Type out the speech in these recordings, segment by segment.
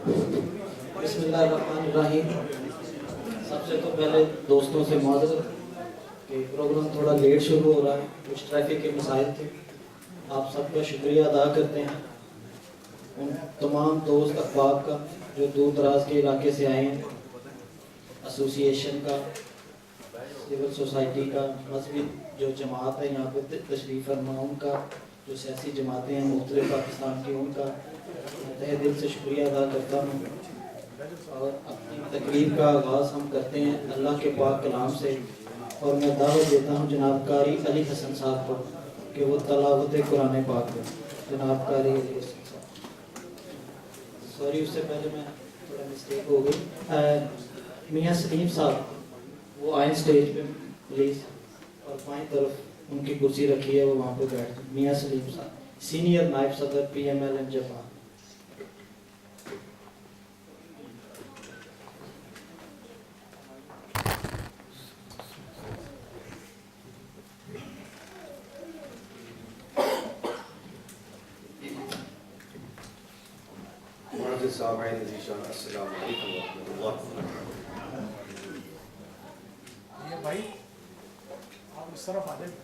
بسم اللہ الرحمن الرحیم۔ سب سے تو پہلے دوستوں سے معذرت کہ پروگرام تھوڑا لیٹ شروع ہو رہا ہے، کچھ ٹریفک کے مسائل تھے۔ آپ سب کا شکریہ ادا کرتے ہیں، ان تمام دوست احباب کا جو دور دراز کے علاقے سے آئے ہیں، ایسوسی ایشن کا، سول سوسائٹی کا، مذہبی جو جماعت ہے یہاں پہ تشریف فرما، ان کا، جو سیاسی جماعتیں ہیں مختلف پاکستان کی، ان کا تہ دل سے شکریہ ادا کرتا ہوں۔ اور اپنی تقریر کا آغاز ہم کرتے ہیں اللہ کے پاک کلام سے، اور میں دعوت دیتا ہوں جناب قاری علی حسن صاحب کو کہ وہ تلاوت قرآن پاک کریں۔ جناب قاری علی حسن صاحب۔ سوری، اس سے پہلے میں تھوڑا مسٹیک ہو گئی۔ میاں سلیم صاحب وہ آئیں اسٹیج پہ پلیز، اور بائیں طرف ان کی کرسی رکھی ہے، وہ وہاں پہ بیٹھ جائیں۔ میاں سلیم صاحب سینئر نائب صدر پی ایم ایل این جماعت۔ سامعین عزیزان، السلام علیکم ورحمۃ اللہ وبرکاتہ۔ یہ بھائی آپ اس طرف آ جائیں۔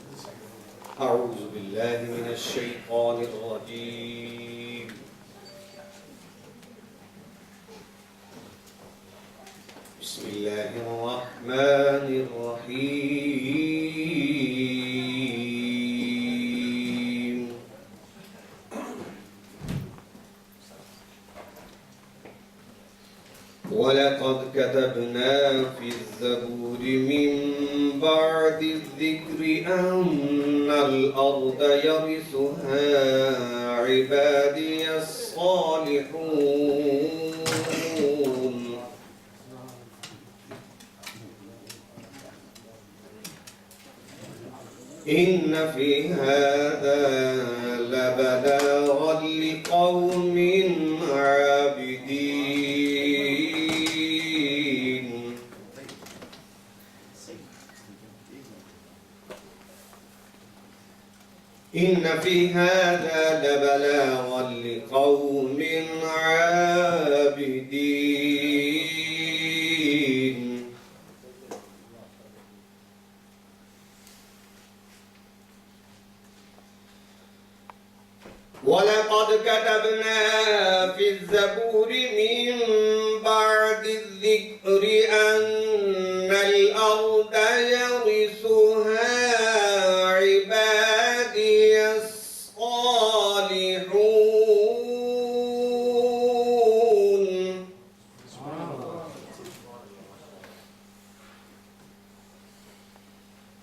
اعوذ باللہ من الشیطان الرجیم، بسم اللہ الرحمن الرحیم۔ وَلَقَدْ كَتَبْنَا فِي الزَّبُورِ مِن بَعْدِ الذِّكْرِ أَنَّ الْأَرْضَ يَرِثُهَا عِبَادِيَ الصَّالِحُونَ إِنَّ فِي هَذَا لَبَلَاغًا لِقَوْمٍ عَابِدِينَ۔ إن في هذا لبلاغا لقوم عابدين۔ ولقد كتبنا في الزبور من بعد الذكر أن الأرض يرثها عبادي الصالحون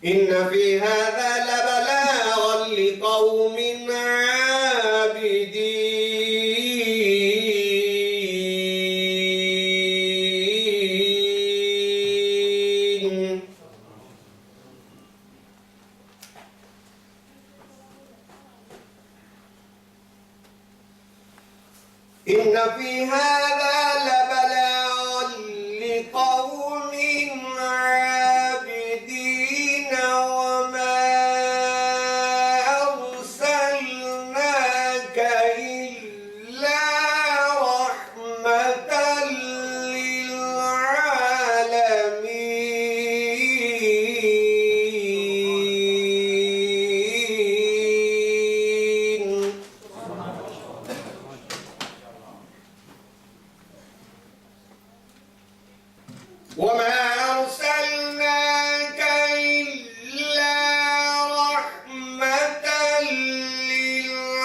إن في هذا لبلاغا لقوم عابدين۔ إن في هذا لبلاغا لقوم عابدين وما أرسلناك إلا رحمة للعالمين۔ وما أرسلناك إلا رحمة للعالمين۔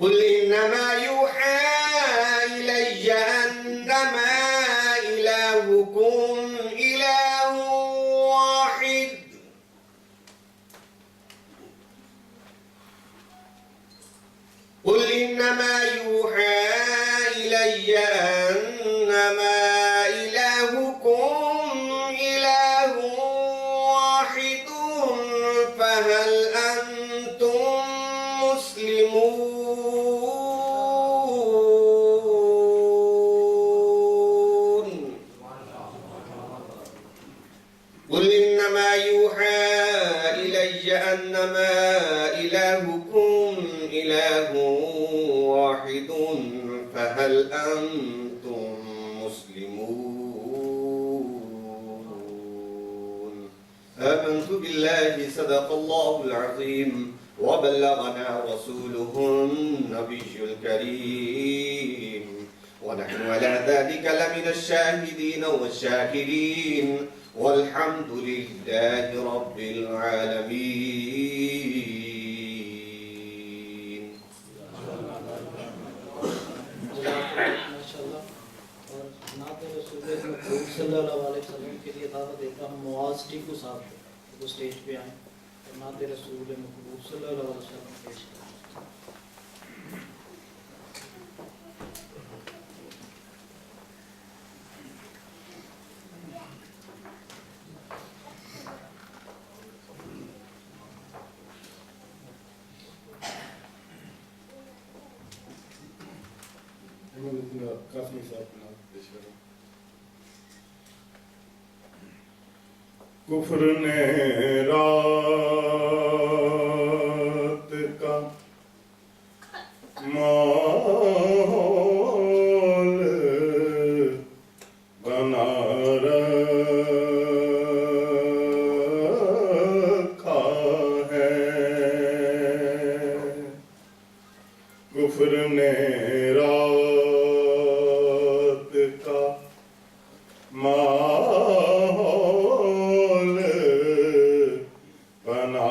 قل إنما يوحى إلي أنما إلهكم إله واحد قل إنما يوحى إلي أنما إلهكم إله واحد فهل أنتم مسلمون؟ إنما إلهكم إله واحد فهل أنتم مسلمون آمنت بالله صدق الله العظيم وبلغنا رسوله النبي الكريم ونحن على ذلك لمن الشاهدين والشاكرين والحمد لله رب العالمين. ماشاءاللہ. اور نعت رسول مقبول صلی اللہ علیہ وسلم کے لیے دعوت دیتا ہوں معاذ ٹیکو صاحب کو، وہ اسٹیج پہ آئیں اور نعت رسول مقبول صلی اللہ علیہ وسلم پیش کریں. کافی صاحب پیش کرو. کفر نے رات کا ماحول بنا رکھا ہے. کفر نے ماحول بنا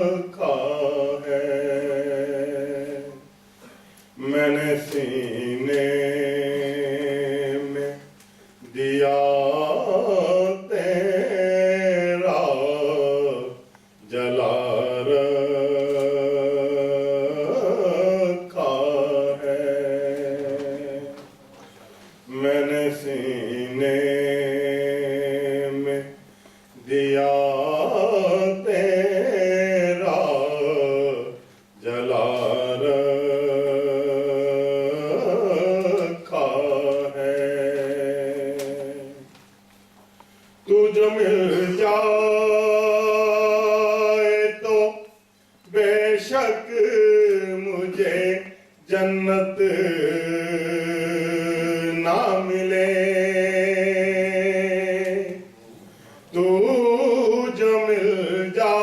رکھا ہے. میں نے سینے میں دیا تیرا جلا میں نے سینے میں دیا تیرا جلا رکھا ہے. تو جو مل جائے تو بے شک مجھے جنت نہ ملے. تو جو مل جائے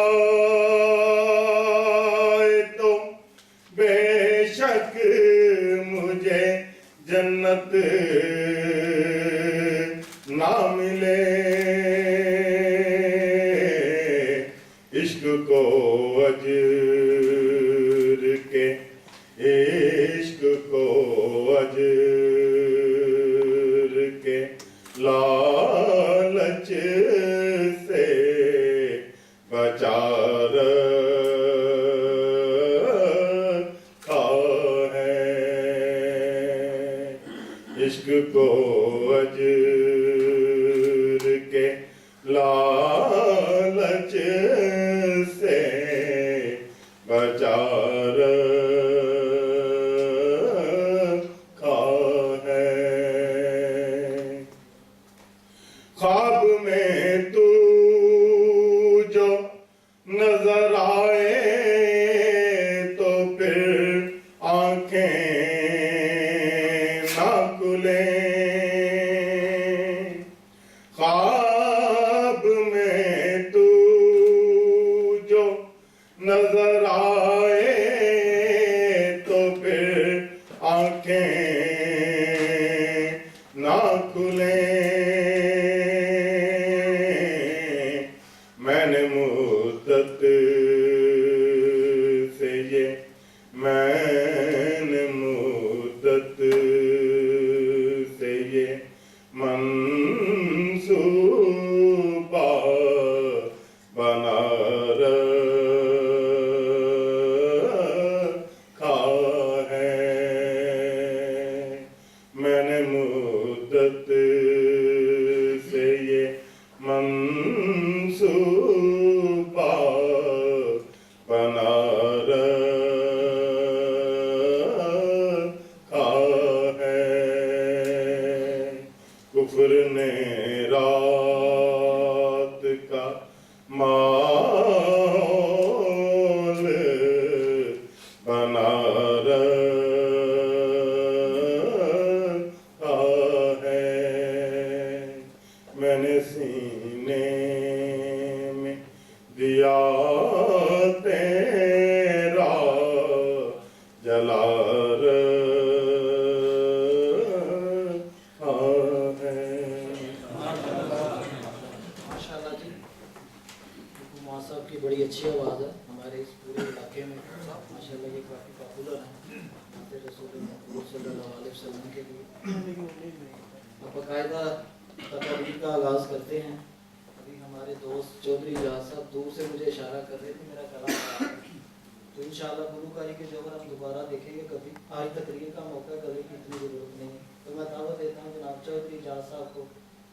تو بے شک مجھے جنت نہ ملے. عشق کو اجر کے عشق کو اجر کے لالچ سے بچا رکھا ہے. عشق کو اجر کے لالچ سے بچا رکھا ہے. خواب میں تو جو نظر آئے تو پھر آنکھیں نہ کھلیں. خواب میں تو جو نظر آئے تو پھر آنکھیں نہ کھلیں. میں نے مدت سے یہ میں نے مدت سے یہ منصوبہ بنا رکھا ہے. میں نے مدت سے یہ منصوبہ بنا رکھا बना रहा है। मैंने सीने में दिया तेरा जला रहा है। माशाल्लाह जी, कुमार साहब की बड़ी अच्छी आवाज़ है हमारे इस पूरे इलाके में। माशाल्लाह ये काफ़ी पॉपुलर है रसूल सल्लल्लाहु अलैहि वसल्लम के लिए। अब बाकायदा तकरीर का आगाज़ करते हैं। अभी हमारे दोस्त चौधरी इजाज़ साहब दूर से मुझे इशारा कर रहे थे मेरा कलाम खराब है। तो इंशाल्लाह गुलूकारी के जौहर हम दोबारा देखेंगे कभी। आज तकरीर का मौका करने की इतनी ज़रूरत नहीं है। तो मैं दावत देता हूँ जनाब चौधरी इजाज़ साहब को,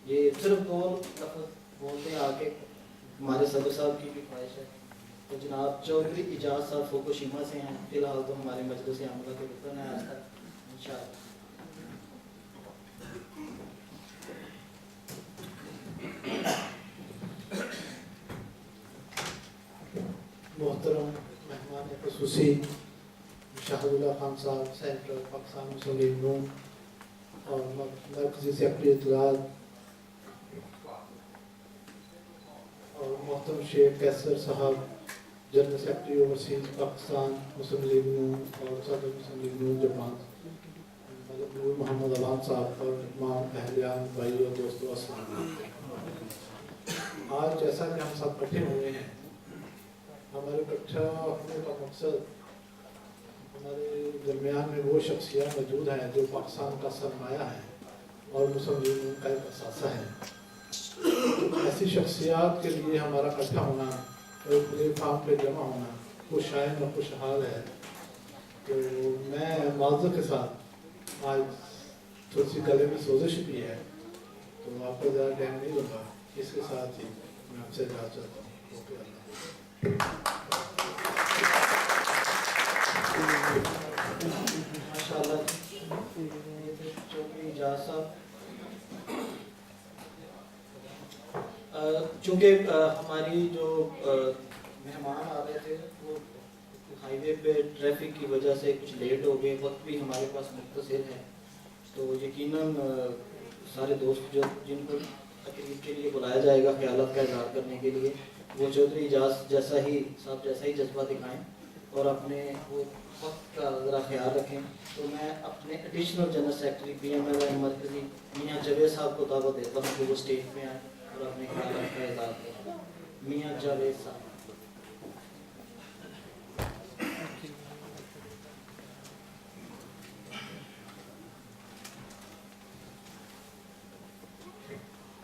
ये सिर्फ 2 लफ्ज़ बोलते हैं आके, हमारे सदर साहब की भी ख्वाहिश है। तो जनाब चौधरी इजाज़ साहब फुकुशिमा से हैं, फिलहाल तो हमारे मजलिस आमला के रुकन है आज तक इंशाअल्लाह। मोहतरम मेहमान ख़ुसूसी शाहदुल्ला खान साहब, सेंट्रल पाकिस्तान मुस्लिम लीग नून और मरकज़ी सेक्रेटरी इत्तलात, और मोहतरम शेख कैसर साहब, जनरल सेक्रेटरी ओवरसीज पाकिस्तान मुस्लिम लीग नून और सदर मुस्लिम लीग नून जापान, नूर मोहम्मद अवान साहब और तमाम अहलियान भाई और दोस्तों, अस्सलाम वालेकुम। आज जैसा कि हम सब इकट्ठे हुए हैं, हमारे इकट्ठा होने का मकसद हमारे दरमियान में वो शख्सियत मौजूद हैं जो पाकिस्तान का सरमाया है और मुस्लिम लीग नून का एक असासा है। ऐसी शख्सियात के लिए हमारा इकट्ठा होना और प्लेटफार्म पे जमा होना खुशाइन और खुशहाल है। तो मैं माज़रत के साथ आज थोड़ी सी गले में सोजिश भी है, तो आपको ज़्यादा टाइम नहीं लूँगा। इसके साथ ही मैं आपसे इजाज़त चाहता हूँ। ओके, माशाअल्लाह चौधरी इजाज़ साहब। चूँकि हमारी जो मेहमान आ रहे थे वो हाईवे पे ट्रैफिक की वजह से कुछ लेट हो गए, वक्त भी हमारे पास मुख्तसर है, तो यकीनन सारे दोस्त जो जिनको तकरीब के लिए बुलाया जाएगा ख्यालात का इज़हार करने के लिए, वो चौधरी इजाज़ जैसा ही जज्बा दिखाएं और अपने वो वक्त का ज़रा ख्याल रखें। तो मैं अपने एडिशनल जनरल सेक्रेटरी PMLN मरकज़ी मियाँ जावेद साहब को दावत देता हूँ कि वो स्टेज पे आएँ और अपने ख्यालात का इज़हार करें। मियाँ जावेद साहब।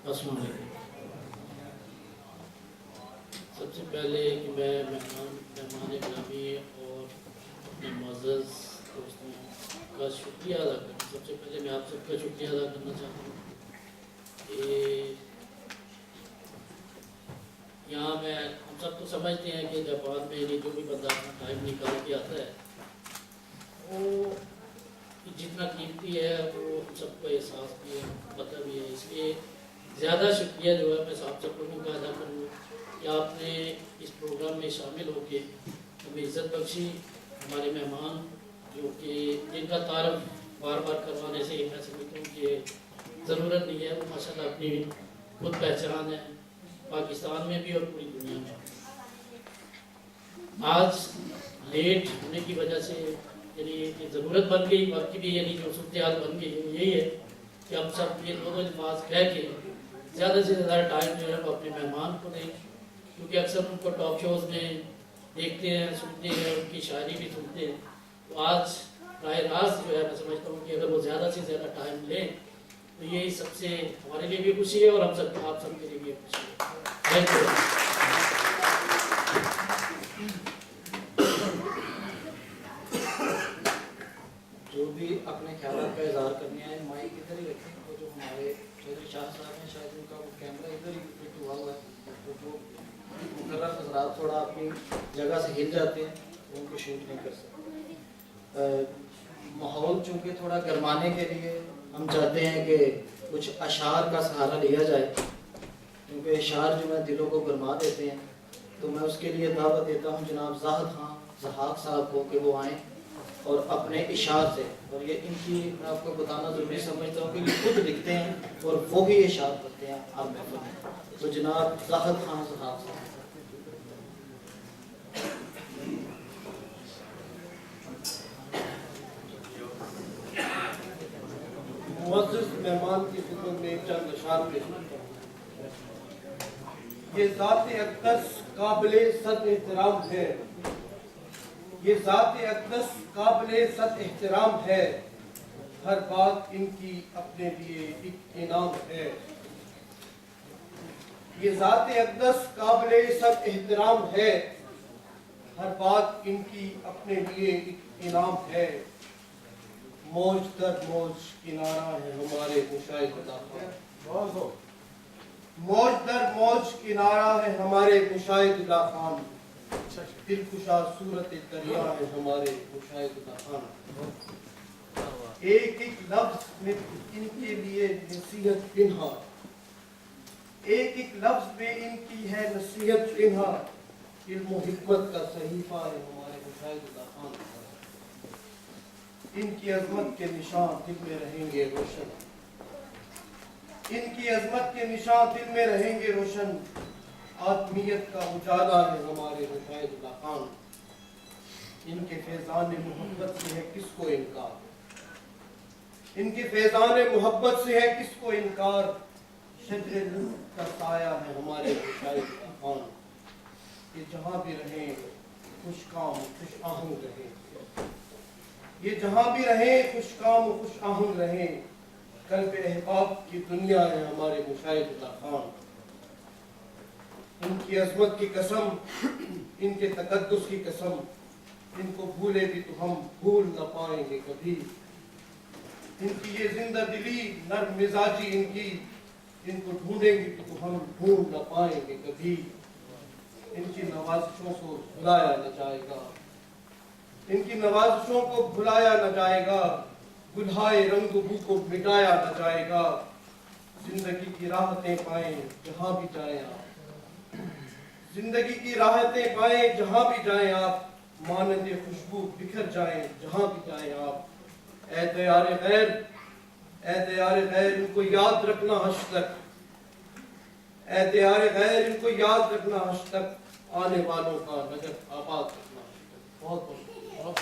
अस्सलाम वालेकुम। सबसे पहले कि मैं मेहमान गिरामी और अपने मुअज़्ज़ज़ दोस्तों का शुक्रिया अदा करना, सबसे पहले मैं आप सबका शुक्रिया अदा करना चाहता हूँ कि यहाँ मैं हम सब तो समझते हैं कि जापान में ये जो भी बंदा अपना टाइम निकाल के आता है वो जितना कीमती है वो हम सबको एहसास भी है, पता भी है। इसलिए ज़्यादा शुक्रिया जो है मैं आप सब लोगों का अदा करूँ कि आपने इस प्रोग्राम में शामिल होकर हमें इज़्ज़त बख्शी। हमारे मेहमान जो कि जिनका तारफ़ बार बार करवाने से मैं समझता हूँ कि ज़रूरत नहीं है, वो माशाल्लाह अपनी खुद पहचान है पाकिस्तान में भी और पूरी दुनिया में। आज लेट होने की वजह से यानी ज़रूरत बन गई, वक्त की भी यानी जो सूरत हाल बन गई यही है कि हम सब ये दो अल्फाज कह के ज़्यादा से ज़्यादा टाइम जो है वो अपने मेहमान को दें, क्योंकि अक्सर उनको टॉक शोज़ में देखते हैं, सुनते हैं, उनकी शायरी भी सुनते हैं। तो आज राय रास्त जो है मैं समझता हूँ कि अगर वो ज़्यादा से ज़्यादा टाइम लें तो ये सबसे हमारे लिए भी खुशी है और हम सब आप सबके लिए भी खुशी है। Thank you. जो भी अपने ख्यालात का इज़हार करने आए माइक इधर ही रखें, और जो हमारे चौधरी शाह साहब हैं शायद उनका वो कैमरा इधर ही फिट हुआ है, तो जो मुकर्रर हज़रात थोड़ा अपनी जगह से हिल जाते हैं वो उनको शूट नहीं कर सकते। माहौल चूँकि थोड़ा गरमाने के लिए हम चाहते हैं कि कुछ अशार का सहारा लिया जाए, क्योंकि अशार जो है दिलों को गरमा देते हैं। तो मैं उसके लिए दावत देता हूँ जनाब ज़ाहिद खान ज़हाक साहब को कि वो आएँ और अपने इशार से, और ये इनकी मैं आपको बताना ज़रूरी समझता हूँ कि ये खुद लिखते हैं और वो ही इशार करते हैं आप महफिल में। तो जनाब ज़ाहिद खान ज़हाक साहब। मुअज़्ज़िज़ मेहमान की खिदमत में चंद अशार पेश करता हूँ। ये ज़ात-ए अक़दस काबिले सद एहतराम है, ये ज़ात-ए अक़दस काबिले सद एहतराम है, हर बात इनकी अपने लिए एक इनाम है। ये ज़ात-ए अक़दस काबिले सद एहतराम है, हर बात इनकी अपने लिए एक इनाम है। मौज दर मौज किनारा है हमारे मुशाहिद खुदा खान, मौज दर मौज किनारा है हमारे मुशाहिद खुदा खान, दिलकुशा सूरत दरिया है हमारे मुशाहिद खुदा खान। एक एक लफ्ज में इनके लिए नसीहत पिन्हा, एक एक लफ्ज में इनकी है नसीहत पिन्हा, इल्म व हिकमत का सहीफा है हमारे मुशाहिद खुदा खान। इनकी अजमत के निशान दिल में रहेंगे रोशन, इनकी अजमत के निशान दिल में रहेंगे रोशन, आत्मीयत का उजाला है हमारे मुशाहिद खुदा खान। इनके फैज़ान मोहब्बत से है किसको इनकार, इनके फैज़ान मोहब्बत से है किसको इनकार, शजरे लुत्फ़ का साया है हमारे मुशाहिद खुदा खान। ये जहाँ भी रहें खुश काम खुश आहंग रहें, ये जहाँ भी रहे खुश काम खुश आहंग रहे, कल्ब अहबाब की दुनिया है हमारे मुशाहिद खुदा खान। इनकी अजमत की कसम, इनके तकद्दुस की कसम, इनको भूले भी तो हम भूल न पाएंगे कभी। इनकी ये जिंदा दिली नर्म मिजाजी इनकी, इनको ढूंढेंगे तो हम ढूंढ न पाएंगे कभी। इनकी नवाज़िशों को भुलाया न जाएगा, इनकी नवाज़िशों को भुलाया न जाएगा, गुल्हाए रंग बू को मिटाया न जाएगा। जिंदगी की राहतें पाएं जहाँ भी जाएं आप, जिंदगी की राहतें पाएं जहाँ भी जाएं आप, मानंद खुशबू बिखर जाएं जहाँ भी जाएं आप। ऐ दियारे गैर, ऐ दियारे गैर इनको याद रखना हश तक, ऐ दियारे गैर इनको याद रखना हश तक, आने वालों का नजर आबाद रखना हश तक। बहुत बहुत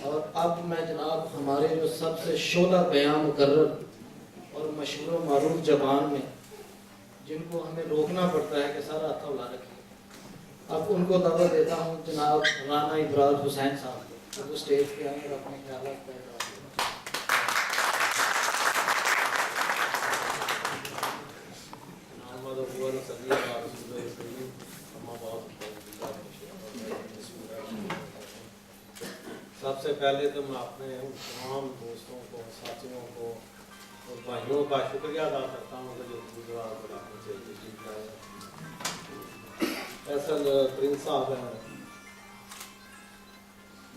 और अब मैं जनाब हमारे जो सबसे शोला बयां मुकर्रर और मशहूर व मारूफ जबान में जिनको हमें रोकना पड़ता है कि सारा हथा उला रखिए, अब उनको दावत देता हूँ जनाब राना इब्रार हुसैन साहब को, वो स्टेज पे आए और अपने ख्यालात पेश करें। सबसे पहले तो मैं अपने तमाम दोस्तों को, साथियों को और भाइयों का शुक्रिया अदा करता हूँ कि जो गुजरात बुलाने से तशरीफ लाए। फैसल प्रिंस साहब हैं,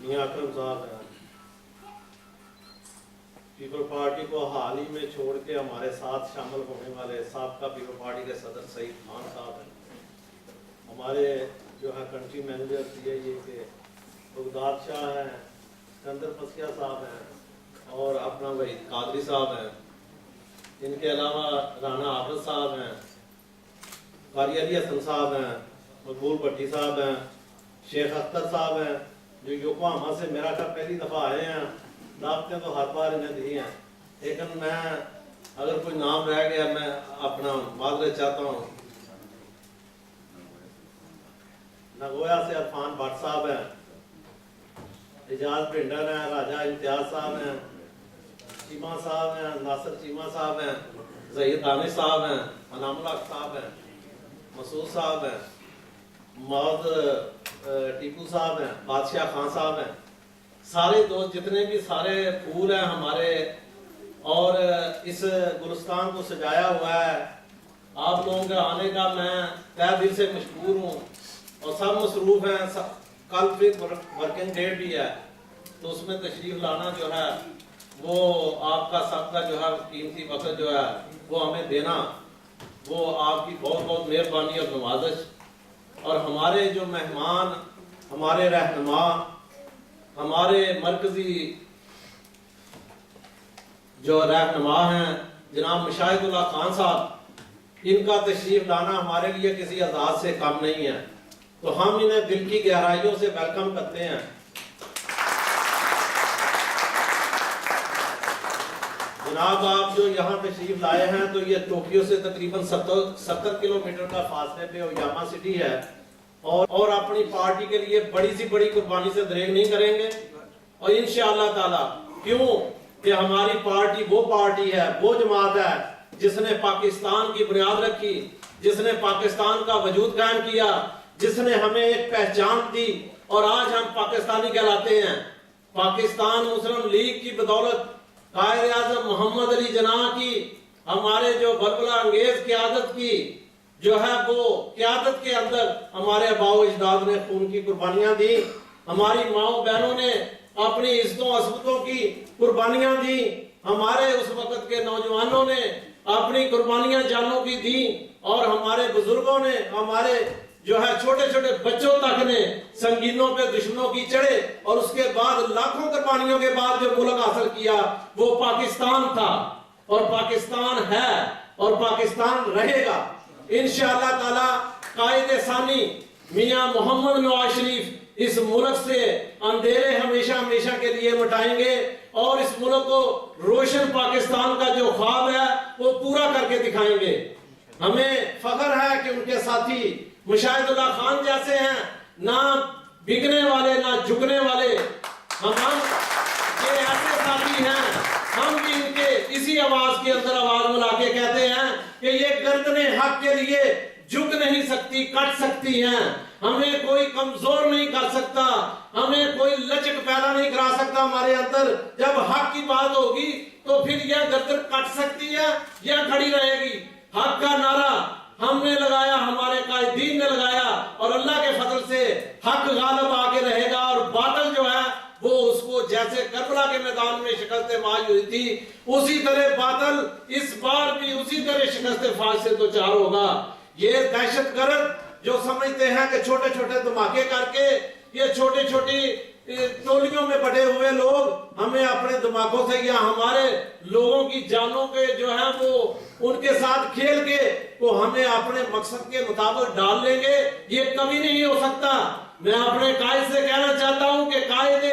मियां अकरम साहब हैं, पीपल पार्टी को हाल ही में छोड़ के हमारे साथ शामिल होने वाले साबका पीपल पार्टी के सदर सईद खान साहब हैं, हमारे जो है कंट्री मैनेजर CIA के बगदाद शाह हैं, सिकंदर पसिया साहब हैं और अपना वहीद कादरी साहब हैं। इनके अलावा राना आफत साहब हैं, कारी अली हसन साहब हैं, मकबूल भट्टी साहब हैं, शेख अख्तर साहब हैं जो योकोहामा से मेरा ख्याल पहली दफ़ा आए हैं। दावतें तो हर बार इन्हें दी हैं, लेकिन मैं अगर कोई नाम रह गया मैं अपना माजरत चाहता हूँ। नगोया से अरफान भट्ट साहब हैं, एजाज भिंडर हैं, राजा इम्तियाज साहब हैं, चीमा साहब हैं, नासिर चीमा साहब हैं, ज़हीर दानिश साहब हैं, अनामुल्लाह साहब हैं, मसूद साहब हैं, मौद टीपू साहब हैं, बादशाह खान साहब हैं। सारे दोस्त जितने भी सारे फूल हैं हमारे, और इस गुलस्तान को सजाया हुआ है। आप लोगों के आने का मैं तहे दिल से मशकूर हूँ और सब मसरूफ़ हैं। कल फिर वर्किंग डेट भी है, तो उसमें तशरीफ लाना जो है वो आपका सबका जो है कीमती वक्त जो है वो हमें देना। وہ آپ کی بہت بہت مہربانی اور نوازش، اور ہمارے جو مہمان، ہمارے رہنما، ہمارے مرکزی جو رہنما ہیں جناب مشاہد اللہ خان صاحب، ان کا تشریف لانا ہمارے لیے کسی اعزاز سے کم نہیں ہے، تو ہم انہیں دل کی گہرائیوں سے ویلکم کرتے ہیں۔ جناب آپ جو یہاں تشریف لائے ہیں تو یہ ٹوکیو سے تقریباً 70 کلومیٹر کا فاصلے پہ اویاما سٹی ہے، اور اپنی پارٹی کے لیے بڑی سی بڑی قربانی سے دریغ نہیں کریں گے، اور انشاءاللہ تعالی کیوں کہ ہماری پارٹی وہ پارٹی ہے، وہ جماعت ہے جس نے پاکستان کی بنیاد رکھی، جس نے پاکستان کا وجود قائم کیا، جس نے ہمیں ایک پہچان دی، اور آج ہم پاکستانی کہلاتے ہیں۔ پاکستان مسلم لیگ کی بدولت، قائد اعظم محمد علی جناح کی، ہمارے جو بلبلہ انگیز قیادت کی جو ہے وہ قیادت کے اندر ہمارے آباء و اجداد نے خون کی قربانیاں دی، ہماری ماؤں بہنوں نے اپنی عزتوں عصمتوں کی قربانیاں دی، ہمارے اس وقت کے نوجوانوں نے اپنی قربانیاں جانوں کی دی، اور ہمارے بزرگوں نے، ہمارے جو ہے چھوٹے چھوٹے بچوں تک نے سنگینوں پہ دشمنوں کی چڑھے، اور اس کے بعد لاکھوں قربانیوں کے بعد جو ملک حاصل کیا وہ پاکستان تھا، اور پاکستان ہے، اور پاکستان رہے گا انشاءاللہ تعالی۔ قائد ثانی میاں محمد نواز شریف اس ملک سے اندھیرے ہمیشہ ہمیشہ کے لیے مٹائیں گے، اور اس ملک کو روشن پاکستان کا جو خواب ہے وہ پورا کر کے دکھائیں گے۔ ہمیں فخر ہے کہ ان کے ساتھی مشاہد اللہ خان جیسے ہیں، نہ بگنے والے نہ جھکنے والے، ہم یہ ایسے ساتھی ہیں، ہم بھی ان کے اسی آواز کے اندر آواز ملا کے کہتے ہیں کہ یہ گردنیں حق کے لیے جھک نہیں سکتی، کٹ سکتی ہیں، ہمیں کوئی کمزور نہیں کر سکتا، ہمیں کوئی لچک پیدا نہیں کرا سکتا ہمارے اندر۔ جب حق کی بات ہوگی تو پھر یہ گردن کٹ سکتی ہے یا کھڑی رہے گی۔ حق کا نعرہ ہم نے لگایا، ہمارے قائدین نے لگایا، اور اللہ کے فضل سے حق غالب آ کے رہے گا، اور باطل جو ہے وہ اس کو جیسے کربلا کے میدان میں شکست ماج ہوئی تھی اسی طرح باطل اس بار بھی اسی طرح شکست فاش سے دوچار ہوگا۔ یہ دہشت گرد جو سمجھتے ہیں کہ چھوٹے چھوٹے دھماکے کر کے، یہ چھوٹی چھوٹی ٹولیوں میں بٹے ہوئے لوگ ہمیں اپنے دماغوں سے یا ہمارے لوگوں کی جانوں کے جو ہیں وہ ان کے ساتھ کھیل کے وہ ہمیں اپنے مقصد کے مطابق ڈال لیں گے، یہ کبھی نہیں ہو سکتا۔ میں اپنے قائد سے کہنا چاہتا ہوں کہ قائد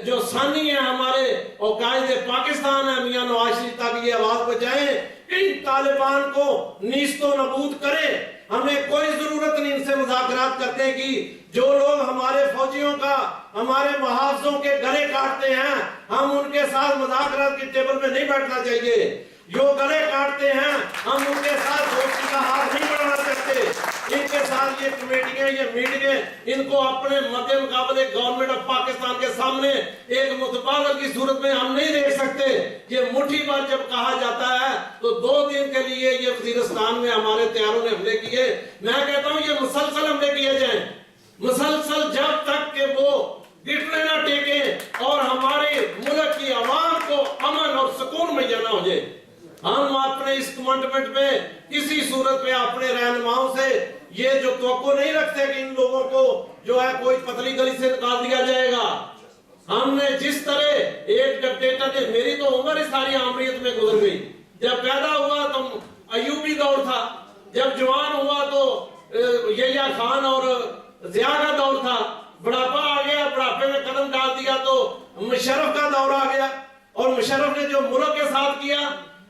جو ثانی ہیں ہمارے، اور قائد پاکستان ہے میاں نواز شریف تک یہ آواز پہنچائیں کہ ان طالبان کو نیست و نابود کرے۔ ہمیں کوئی ضرورت نہیں ان سے مذاکرات کرنے کی۔ جو لوگ ہمارے فوجیوں کا، ہمارے محافظوں کے گلے کاٹتے ہیں، ہم ان کے ساتھ مذاکرات کی ٹیبل میں نہیں بیٹھنا چاہیے۔ جو گلے کاٹتے ہیں ہم ان کے ساتھ دوستی کا ہاتھ نہیں بڑھانا چاہتے۔ ان کے ساتھ یہ کمیٹیاں، یہ میٹنگیں، ان کو اپنے مد مقابلے گورنمنٹ آف پاکستان کے سامنے ایک متبادل کی صورت میں ہم نہیں دیکھ سکتے۔ یہ مٹھی بھر جب کہا جاتا ہے تو 2 دن کے لیے یہ وزیرستان میں ہمارے طیاروں نے حملے کیے۔ میں کہتا ہوں یہ مسلسل حملے کیے جائیں، مسلسل، جب تک کہ وہ گھٹنے نہ ٹیکیں اور ہمارے ملک کی عوام کو امن اور سکون مہیا نہ ہو جائے۔ ہم اپنے اس کمٹمنٹ میں کسی صورت میں اپنے رہنماؤں سے یہ جو توقع نہیں رکھتے کہ ان لوگوں کو جو ہے کوئی پتلی گلی سے نکال دیا جائے گا۔ ہم نے جس طرح ایک ڈکٹیٹر نے، میری تو عمر اس ساری عامریت میں گزر گئی، جب پیدا ہوا تو ایوبی دور تھا، جب جوان ہوا تو یحییٰ خان اور ضیاء کا دور تھا، بڑھاپا آ گیا، بڑھاپے میں قدم ڈال دیا تو مشرف کا دور آ گیا، اور مشرف نے جو ملک کے ساتھ کیا،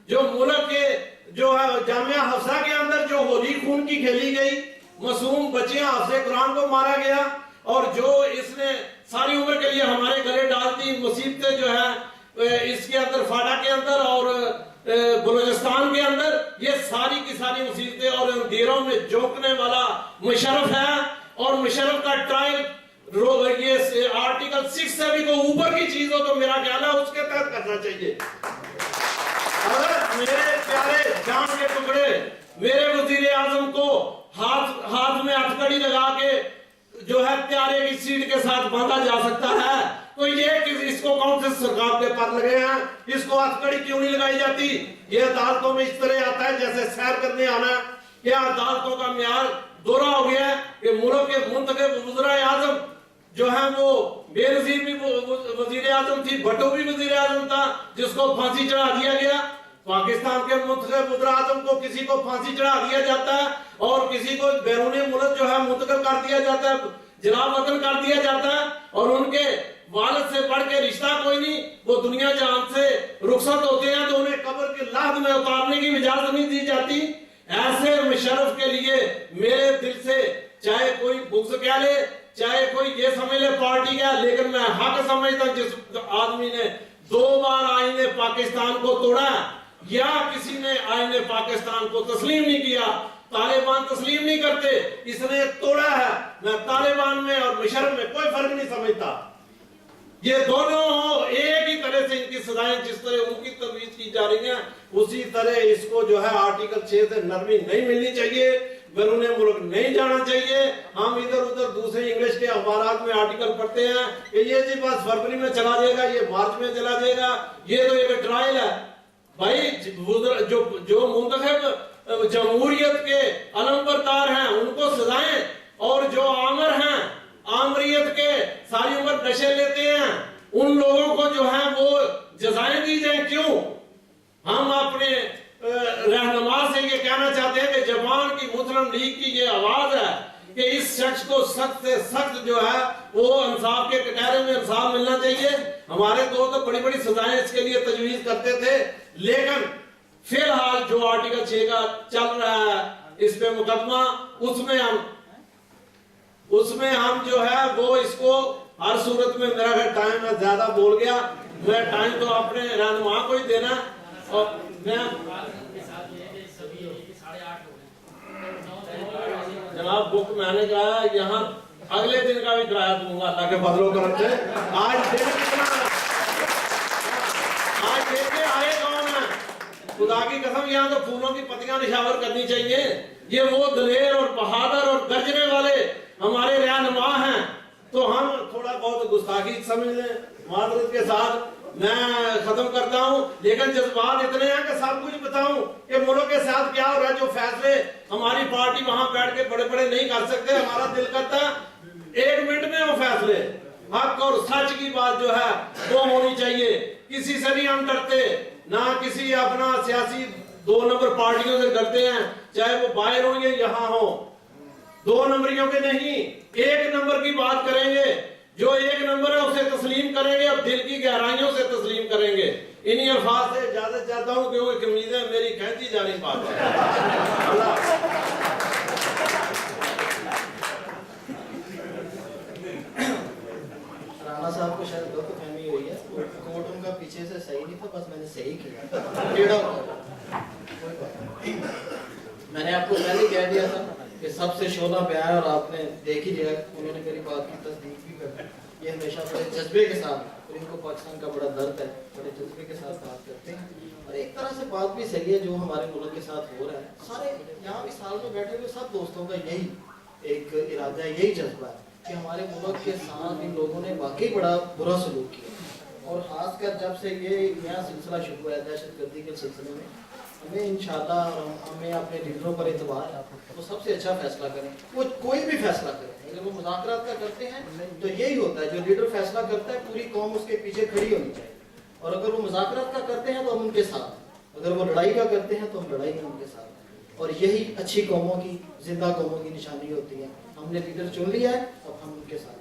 جو ملک کے جو ہے جامعہ حفصہ کے اندر جو ہولی خون کی کھیلی گئی، معصوم بچیاں حافظ قرآن کو مارا گیا، اور جو اس نے ساری عمر کے لیے ہمارے گلے ڈال دی مصیبتیں جو ہے اس کے اندر فاٹا کے اندر اور بلوچستان کے اندر، یہ ساری کی ساری مصیبتیں اور اندھیروں میں جھونکنے والا مشرف ہے۔ اور مشرف کا ٹرائل یہ آرٹیکل 6 سے بھی کوئی اوپر کی چیز ہو تو میرا خیال ہے اس کے تحت کرنا چاہیے۔ اگر میرے پیارے جان کے ٹکڑے میرے وزیر اعظم کو ہاتھ میں ہتھکڑی لگا کے جو ہے پیارے کی سیٹ کے ساتھ باندھا جا سکتا ہے تو یہ اس کو इसको कौन से सरकार के पर लगे हैं, इसको हथकड़ी क्यों नहीं लगाई जाती? ये अदालतों में इस तरह आता है जैसे सैर करने आना। क्या अदालतों का म्यार दोहरा हो गया है कि मुल्क के मुंतखब वज़ीर आज़म जो है वो बेनज़ीर भी वज़ीर आज़म थी, भट्टो भी वज़ीर आज़म था, जिसको फांसी चढ़ा दिया गया। पाकिस्तान के मुंतखब वज़ीर आज़म को किसी को फांसी चढ़ा दिया जाता है और किसी को बैरूनी मुल्क जो है मुंतखब कर दिया जाता है, जनाब वतन कर दिया जाता है, और उनके वालिद से बढ़ के रिश्ता कोई नहीं। वो दुनिया जहान से रुखसत होते हैं तो उन्हें कब्र के लाद में उतारने की इजाजत नहीं दी जाती। ऐसे मुशर्रफ के लिए मेरे दिल से चाहे कोई बुग़्ज़ क्या ले, चाहे कोई ये समझ ले पार्टी का, लेकिन मैं हक समझता हूं जिस आदमी ने 2 बार आईने पाकिस्तान को तोड़ा या किसी ने आईने पाकिस्तान को तस्लीम नहीं किया। तालिबान तस्लीम नहीं करते, इसने तोड़ा है। मैं तालिबान में और मुशर्रफ में कोई फर्क नहीं समझता। ये दोनों एक ही तरह से इनकी सजाएं जिस तरह उनकी तजवीज की जा रही हैं, उसी तरह इसको जो है आर्टिकल 6 से नरमी नहीं मिलनी चाहिए, बैरून मुल्क नहीं जाना चाहिए। हम इधर उधर दूसरे इंग्लिश के अखबारात में आर्टिकल पढ़ते हैं कि ये जी बस फरवरी में चला जाएगा, ये मार्च में चला जाएगा, ये तो एक ट्रायल है। भाई जो मुंतखब जमहूरियत के अलंबरदार हैं उनको सजाएं, और जो आमर हैं आमरीयत के सारी उम्र नशे लेते हैं उन लोगों को जो है वो जजाएं दी जाए। क्यों? हम अपने रहनुमा से ये कहना चाहते हैं कि जबान की मुस्लिम लीग की ये आवाज है कि इस शख्स को सख्त से सख्त जो है वो इंसाफ के कटहरे में इंसाफ मिलना चाहिए। हमारे दोस्त तो बड़ी बड़ी सजाएं इसके लिए तजवीज करते थे, लेकिन फिलहाल जो आर्टिकल 6 का चल रहा है इस पे मुकदमा, उसमें हम जो है वो इसको हर सूरत में, मेरा टाइम में ज्यादा बोल गया, मैं टाइम तो अपने रहनुमा को ही देना। और मैं जनाब बुक मैंने कहा यहाँ अगले दिन का भी किराया दूंगा अल्लाह के फजलो करम से। आज देखे आए कौन है? खुदा की कसम यहाँ तो फूलों की पत्तियां निशावर करनी चाहिए। ये वो दलेर और बहादुर और गर्जने वाले हमारे रहनुमा हैं, तो हम थोड़ा बहुत गुस्ताखी समझ लें। मादरत के साथ मैं खत्म करता हूं, लेकिन जज्बात इतने हैं कि सब कुछ बताऊं कि मुल्क के साथ क्या हो रहा है। जो फैसले हमारी पार्टी वहां बैठ के बड़े बड़े नहीं कर सकते, हमारा दिल करता 1 मिनट में वो फैसले हक और सच की बात जो है वो होनी चाहिए। किसी से नहीं हम डरते, ना किसी अपना सियासी 2 नंबर पार्टियों से डरते हैं, चाहे वो बाहर हो या यहाँ हो। 2 नंबरियों के नहीं, 1 नंबर की बात करेंगे। जो 1 नंबर है उसे तस्लीम करेंगे, अब दिल की गहराइयों से तस्लीम करेंगे। इन्हीं अल्फाज से इजाजत चाहता हूँ क्योंकि उम्मीदें मेरी खींची जानी बात है। राणा साहब को शायद गलतफहमी हुई है, कोर्ट उनका पीछे से सही नहीं था, बस मैंने सही किया। मैंने आपको पहले कह दिया था कि सबसे शोला पे आया और आपने देख ही लिया, उन्होंने मेरी बात की तस्दीक भी कर दी। ये हमेशा बड़े जज्बे के साथ, और इनको पाकिस्तान का बड़ा दर्द है, बड़े जज्बे के साथ बात करते हैं। और एक तरह से बात भी सही है जो हमारे मुल्क के साथ हो रहा है। सारे यहाँ भी साल में बैठे हुए सब दोस्तों का यही एक इरादा है, यही जज्बा है कि हमारे मुल्क के साथ इन लोगों ने वाकई बड़ा बुरा सलूक किया। और खासकर जब से ये नया सिलसिला शुरू हुआ है दहशतगर्दी के सिलसिले में, हमें इंशाल्लाह हमें अपने लीडरों पर एतबार है, वो सबसे अच्छा फैसला करें। वो कोई भी फैसला करें, अगर वो मुज़ाकरात का करते हैं तो यही होता है, जो लीडर फैसला करता है पूरी कौम उसके पीछे खड़ी होनी चाहिए। और अगर वो मुज़ाकरात का करते हैं तो हम उनके साथ, अगर वो लड़ाई का करते हैं तो हम लड़ाई में उनके साथ। और यही अच्छी कौमों की, जिंदा कौमों की निशानी होती है। हमने लीडर चुन लिया है, अब हम उनके साथ